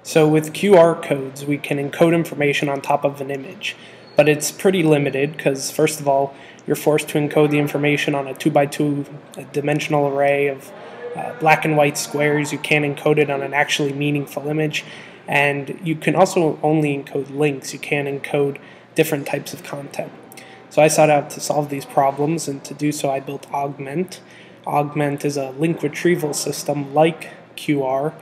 So with QR codes, we can encode information on top of an image, but it's pretty limited because, first of all, you're forced to encode the information on a 2x2 dimensional array of black and white squares. You can't encode it on an actually meaningful image, and you can also only encode links. You can't encode different types of content. So I sought out to solve these problems, and to do so I built Augment. Augment is a link retrieval system like QR,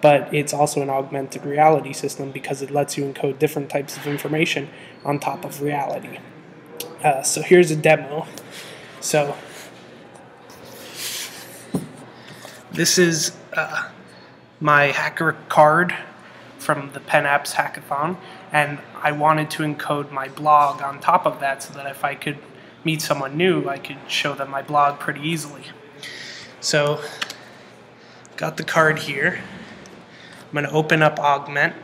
but it's also an augmented reality system because it lets you encode different types of information on top of reality. So here's a demo. So this is my hacker card from the PennApps hackathon, and I wanted to encode my blog on top of that so that if I could meet someone new, I could show them my blog pretty easily. So got the card here. I'm going to open up Augment,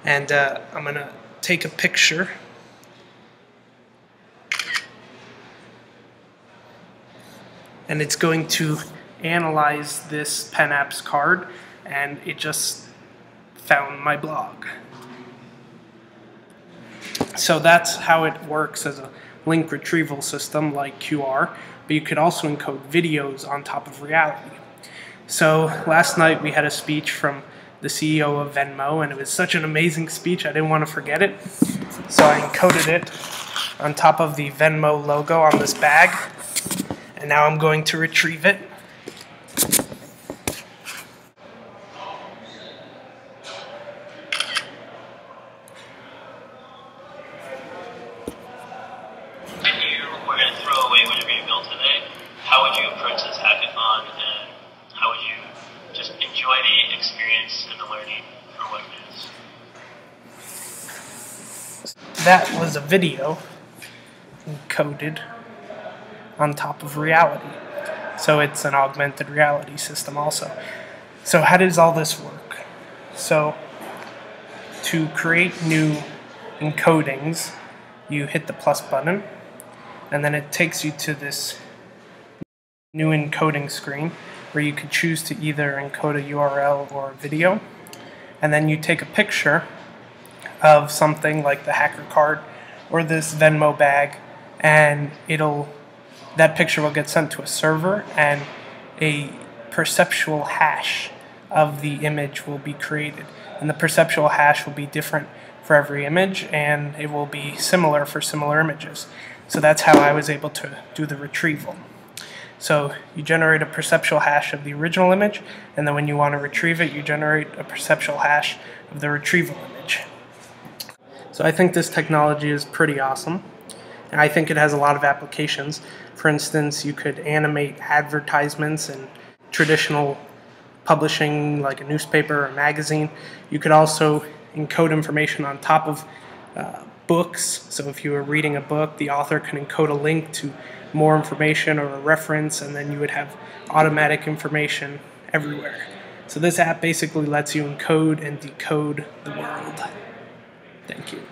and I'm going to take a picture. And it's going to analyze this PennApps card, and it just found my blog. So that's how it works as a link retrieval system like QR, but you could also encode videos on top of reality. So last night we had a speech from the CEO of Venmo, and it was such an amazing speech I didn't want to forget it. So I encoded it on top of the Venmo logo on this bag, and now I'm going to retrieve it. If you were going to throw away whatever you built today, how would you approach this hackathon, and how would you just enjoy the experience and the learning for what it is? That was a video encoded on top of reality. So it's an augmented reality system also. So how does all this work? So to create new encodings, you hit the plus button, and then it takes you to this new encoding screen where you could choose to either encode a URL or a video, and then you take a picture of something like the hacker card or this Venmo bag, and that picture will get sent to a server, and a perceptual hash of the image will be created. And the perceptual hash will be different for every image, and it will be similar for similar images. So that's how I was able to do the retrieval. So you generate a perceptual hash of the original image, and then when you want to retrieve it, you generate a perceptual hash of the retrieval image. So I think this technology is pretty awesome, and I think it has a lot of applications. For instance, you could animate advertisements in traditional publishing like a newspaper or a magazine. You could also encode information on top of books. So if you were reading a book, the author can encode a link to more information or a reference, and then you would have automatic information everywhere. So this app basically lets you encode and decode the world. Thank you.